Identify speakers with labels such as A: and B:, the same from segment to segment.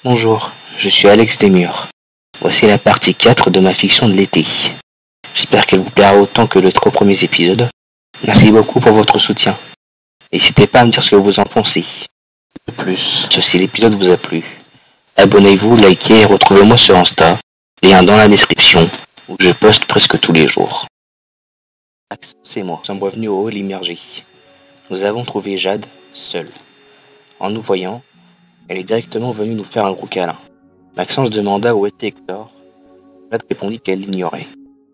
A: Bonjour, je suis Alex Desmurs. Voici la partie 4 de ma fiction de l'été. J'espère qu'elle vous plaira autant que les 3 premiers épisodes. Merci beaucoup pour votre soutien. N'hésitez pas à me dire ce que vous en pensez. De plus, si l'épisode vous a plu, abonnez-vous, likez et retrouvez-moi sur Insta, lien dans la description, où je poste presque tous les jours. C'est moi, nous sommes revenus au hall immergé. Nous avons trouvé Jade, seule. En nous voyant, elle est directement venue nous faire un gros câlin. Maxence demanda où était Hector. Jade répondit qu'elle l'ignorait.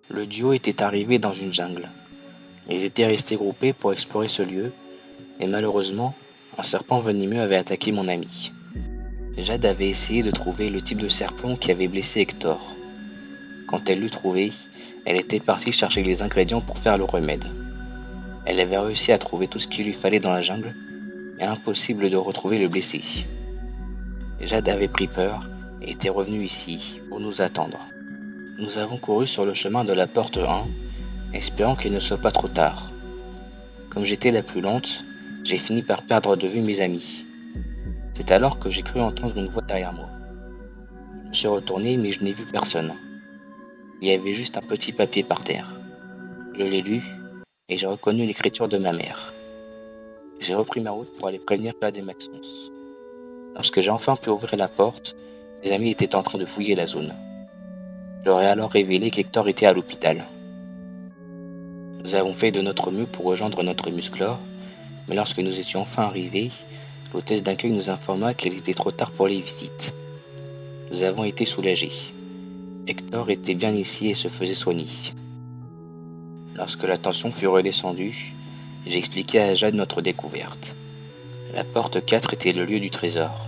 A: Le duo était arrivé dans une jungle. Ils étaient restés groupés pour explorer ce lieu, et malheureusement, un serpent venimeux avait attaqué mon ami. Jade avait essayé de trouver le type de serpent qui avait blessé Hector. Quand elle l'eut trouvé, elle était partie chercher les ingrédients pour faire le remède. Elle avait réussi à trouver tout ce qu'il lui fallait dans la jungle, mais impossible de retrouver le blessé. Jade avait pris peur et était revenue ici pour nous attendre. Nous avons couru sur le chemin de la porte 1, espérant qu'il ne soit pas trop tard. Comme j'étais la plus lente, j'ai fini par perdre de vue mes amis. C'est alors que j'ai cru entendre une voix derrière moi. Je me suis retourné mais je n'ai vu personne. Il y avait juste un petit papier par terre. Je l'ai lu et j'ai reconnu l'écriture de ma mère. J'ai repris ma route pour aller prévenir Jade et Maxence. Lorsque j'ai enfin pu ouvrir la porte, mes amis étaient en train de fouiller la zone. Je leur ai alors révélé qu'Hector était à l'hôpital. Nous avons fait de notre mieux pour rejoindre notre musclore, mais lorsque nous étions enfin arrivés, l'hôtesse d'accueil nous informa qu'il était trop tard pour les visites. Nous avons été soulagés. Hector était bien ici et se faisait soigner. Lorsque la tension fut redescendue, j'ai expliqué à Jade notre découverte. La porte 4 était le lieu du trésor.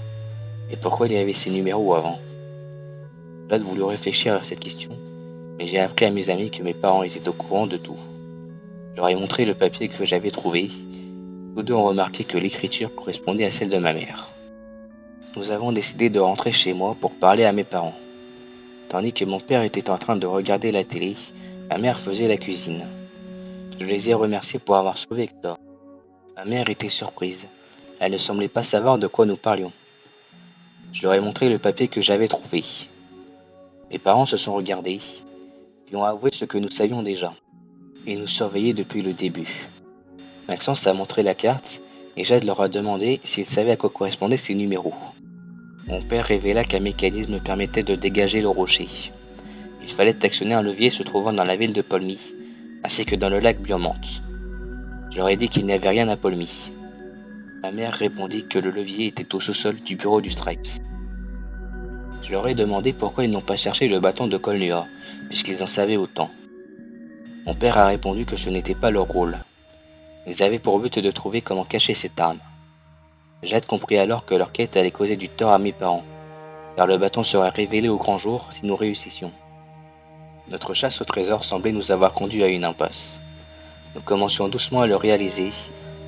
A: Et pourquoi il y avait ces numéros avant? Jade voulut réfléchir à cette question, mais j'ai appris à mes amis que mes parents étaient au courant de tout. Je leur ai montré le papier que j'avais trouvé. Tous deux ont remarqué que l'écriture correspondait à celle de ma mère. Nous avons décidé de rentrer chez moi pour parler à mes parents. Tandis que mon père était en train de regarder la télé, ma mère faisait la cuisine. Je les ai remerciés pour avoir sauvé Hector. Ma mère était surprise. Elle ne semblait pas savoir de quoi nous parlions. Je leur ai montré le papier que j'avais trouvé. Mes parents se sont regardés et ont avoué ce que nous savions déjà. Ils nous surveillaient depuis le début. Maxence a montré la carte et Jade leur a demandé s'ils savaient à quoi correspondaient ces numéros. Mon père révéla qu'un mécanisme permettait de dégager le rocher. Il fallait actionner un levier se trouvant dans la ville de Polmy, ainsi que dans le lac Biomante. Je leur ai dit qu'il n'y avait rien à Polmy. Ma mère répondit que le levier était au sous-sol du bureau du Stripes. Je leur ai demandé pourquoi ils n'ont pas cherché le bâton de Kolnua, puisqu'ils en savaient autant. Mon père a répondu que ce n'était pas leur rôle. Ils avaient pour but de trouver comment cacher cette arme. Jade comprit alors que leur quête allait causer du tort à mes parents, car le bâton serait révélé au grand jour si nous réussissions. Notre chasse au trésor semblait nous avoir conduits à une impasse. Nous commencions doucement à le réaliser,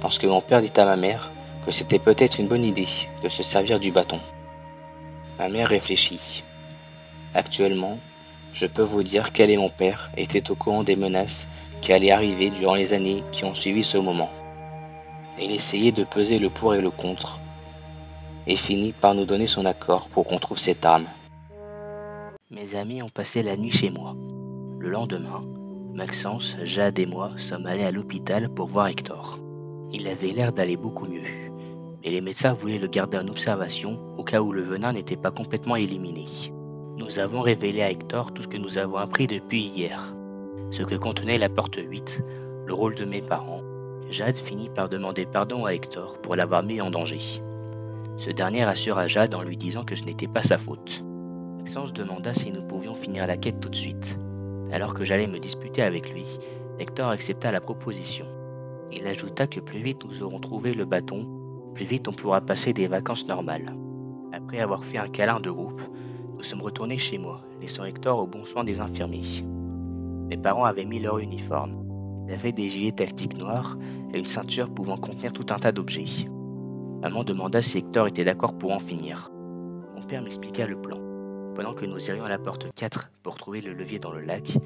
A: lorsque mon père dit à ma mère que c'était peut-être une bonne idée de se servir du bâton. Ma mère réfléchit. Actuellement, je peux vous dire qu'elle et mon père étaient au courant des menaces qui allaient arriver durant les années qui ont suivi ce moment. Il essayait de peser le pour et le contre, et finit par nous donner son accord pour qu'on trouve cette arme. Mes amis ont passé la nuit chez moi. Le lendemain, Maxence, Jade et moi sommes allés à l'hôpital pour voir Hector. Il avait l'air d'aller beaucoup mieux, mais les médecins voulaient le garder en observation au cas où le venin n'était pas complètement éliminé. Nous avons révélé à Hector tout ce que nous avons appris depuis hier. Ce que contenait la porte 8, le rôle de mes parents. Jade finit par demander pardon à Hector pour l'avoir mis en danger. Ce dernier rassura Jade en lui disant que ce n'était pas sa faute. Maxence demanda si nous pouvions finir la quête tout de suite. Alors que j'allais me disputer avec lui, Hector accepta la proposition. Il ajouta que plus vite nous aurons trouvé le bâton, plus vite on pourra passer des vacances normales. Après avoir fait un câlin de groupe, nous sommes retournés chez moi, laissant Hector au bon soin des infirmiers. Mes parents avaient mis leur uniforme. Ils avaient des gilets tactiques noirs et une ceinture pouvant contenir tout un tas d'objets. Maman demanda si Hector était d'accord pour en finir. Mon père m'expliqua le plan. Pendant que nous irions à la porte 4 pour trouver le levier dans le lac,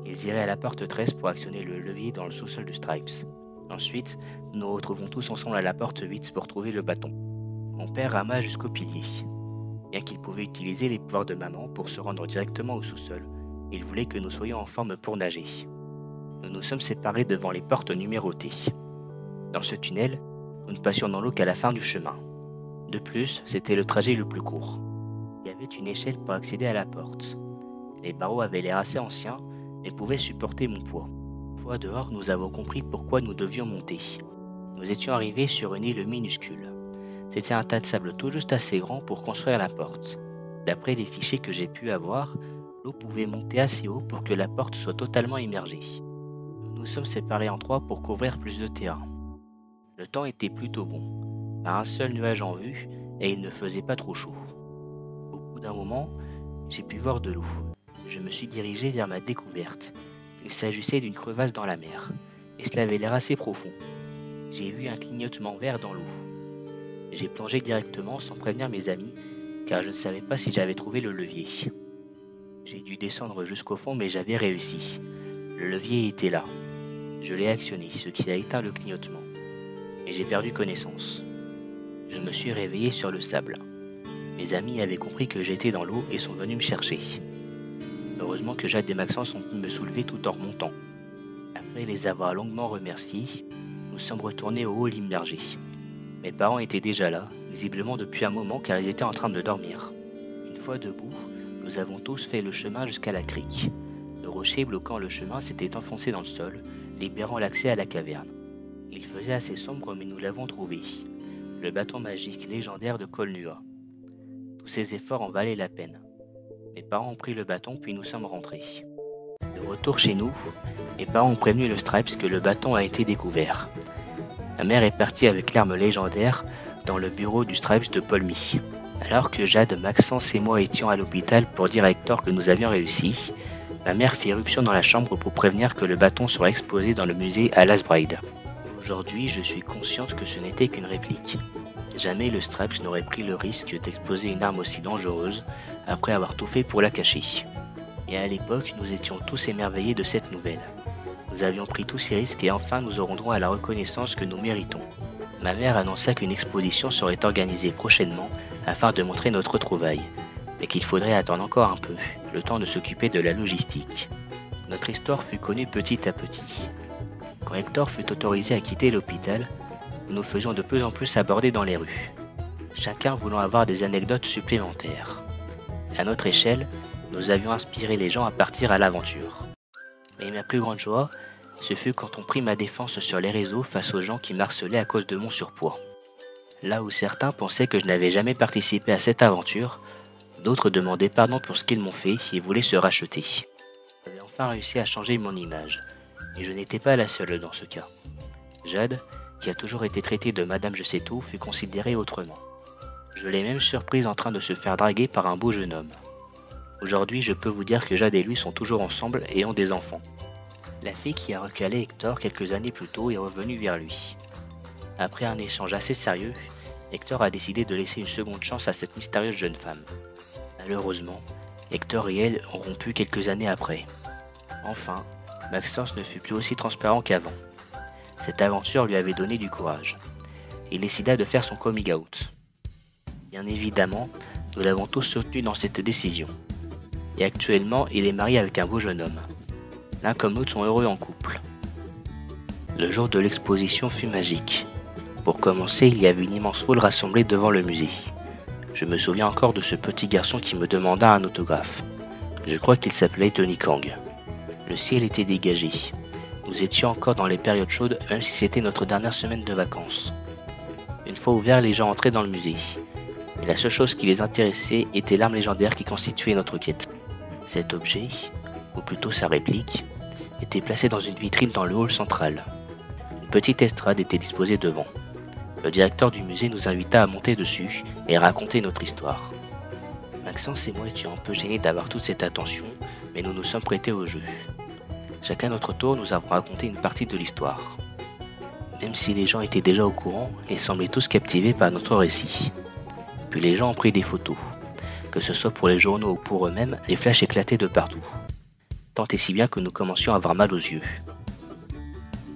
A: ils iraient à la porte 13 pour actionner le levier dans le sous-sol du Stripes. Ensuite, nous nous retrouvons tous ensemble à la porte 8 pour trouver le bâton. Mon père rama jusqu'au pilier. Bien qu'il pouvait utiliser les pouvoirs de maman pour se rendre directement au sous-sol, il voulait que nous soyons en forme pour nager. Nous nous sommes séparés devant les portes numérotées. Dans ce tunnel, nous ne passions dans l'eau qu'à la fin du chemin. De plus, c'était le trajet le plus court. Il y avait une échelle pour accéder à la porte. Les barreaux avaient l'air assez anciens, mais pouvaient supporter mon poids. Une fois dehors, nous avons compris pourquoi nous devions monter. Nous étions arrivés sur une île minuscule. C'était un tas de sable tout juste assez grand pour construire la porte. D'après les fichiers que j'ai pu avoir, l'eau pouvait monter assez haut pour que la porte soit totalement immergée. Nous nous sommes séparés en trois pour couvrir plus de terrain. Le temps était plutôt bon, pas un seul nuage en vue et il ne faisait pas trop chaud. Au bout d'un moment, j'ai pu voir de l'eau. Je me suis dirigé vers ma découverte. Il s'agissait d'une crevasse dans la mer, et cela avait l'air assez profond. J'ai vu un clignotement vert dans l'eau. J'ai plongé directement sans prévenir mes amis, car je ne savais pas si j'avais trouvé le levier. J'ai dû descendre jusqu'au fond, mais j'avais réussi. Le levier était là. Je l'ai actionné, ce qui a éteint le clignotement. Et j'ai perdu connaissance. Je me suis réveillé sur le sable. Mes amis avaient compris que j'étais dans l'eau et sont venus me chercher. Heureusement que Jade et Maxence ont pu me soulever tout en remontant. Après les avoir longuement remerciés, nous sommes retournés au hall immergé. Mes parents étaient déjà là, visiblement depuis un moment car ils étaient en train de dormir. Une fois debout, nous avons tous fait le chemin jusqu'à la crique. Le rocher bloquant le chemin s'était enfoncé dans le sol, libérant l'accès à la caverne. Il faisait assez sombre mais nous l'avons trouvé. Le bâton magique légendaire de Kolnua. Tous ces efforts en valaient la peine. Mes parents ont pris le bâton puis nous sommes rentrés. De retour chez nous, mes parents ont prévenu le Stripes que le bâton a été découvert. Ma mère est partie avec l'arme légendaire dans le bureau du Stripes de Polmy. Alors que Jade, Maxence et moi étions à l'hôpital pour dire à Hector que nous avions réussi, ma mère fit éruption dans la chambre pour prévenir que le bâton serait exposé dans le musée à Lasbride. Aujourd'hui, je suis consciente que ce n'était qu'une réplique. Jamais le Stripes n'aurait pris le risque d'exposer une arme aussi dangereuse après avoir tout fait pour la cacher. Et à l'époque, nous étions tous émerveillés de cette nouvelle. Nous avions pris tous ces risques et enfin nous aurons droit à la reconnaissance que nous méritons. Ma mère annonça qu'une exposition serait organisée prochainement afin de montrer notre trouvaille, mais qu'il faudrait attendre encore un peu, le temps de s'occuper de la logistique. Notre histoire fut connue petit à petit. Quand Hector fut autorisé à quitter l'hôpital, nous nous faisions de plus en plus aborder dans les rues, chacun voulant avoir des anecdotes supplémentaires. À notre échelle, nous avions inspiré les gens à partir à l'aventure. Mais ma plus grande joie, ce fut quand on prit ma défense sur les réseaux face aux gens qui m'harcelaient à cause de mon surpoids. Là où certains pensaient que je n'avais jamais participé à cette aventure, d'autres demandaient pardon pour ce qu'ils m'ont fait et voulaient se racheter. J'avais enfin réussi à changer mon image, et je n'étais pas la seule dans ce cas. Jade, qui a toujours été traitée de Madame Je sais tout, fut considérée autrement. Je l'ai même surprise en train de se faire draguer par un beau jeune homme. Aujourd'hui, je peux vous dire que Jade et lui sont toujours ensemble et ont des enfants. La fille qui a recalé Hector quelques années plus tôt est revenue vers lui. Après un échange assez sérieux, Hector a décidé de laisser une seconde chance à cette mystérieuse jeune femme. Malheureusement, Hector et elle ont rompu quelques années après. Enfin, Maxence ne fut plus aussi transparent qu'avant. Cette aventure lui avait donné du courage. Il décida de faire son coming out. Bien évidemment, nous l'avons tous soutenu dans cette décision. Et actuellement, il est marié avec un beau jeune homme. L'un comme l'autre sont heureux en couple. Le jour de l'exposition fut magique. Pour commencer, il y avait une immense foule rassemblée devant le musée. Je me souviens encore de ce petit garçon qui me demanda un autographe. Je crois qu'il s'appelait Tony Kang. Le ciel était dégagé. Nous étions encore dans les périodes chaudes, même si c'était notre dernière semaine de vacances. Une fois ouverts, les gens entraient dans le musée. Et la seule chose qui les intéressait était l'arme légendaire qui constituait notre quête. Cet objet, ou plutôt sa réplique, était placé dans une vitrine dans le hall central. Une petite estrade était disposée devant. Le directeur du musée nous invita à monter dessus et raconter notre histoire. Maxence et moi étions un peu gênés d'avoir toute cette attention, mais nous nous sommes prêtés au jeu. Chacun à notre tour, nous avons raconté une partie de l'histoire. Même si les gens étaient déjà au courant, ils semblaient tous captivés par notre récit. Puis les gens ont pris des photos. Que ce soit pour les journaux ou pour eux-mêmes, les flashs éclataient de partout. Tant et si bien que nous commencions à avoir mal aux yeux.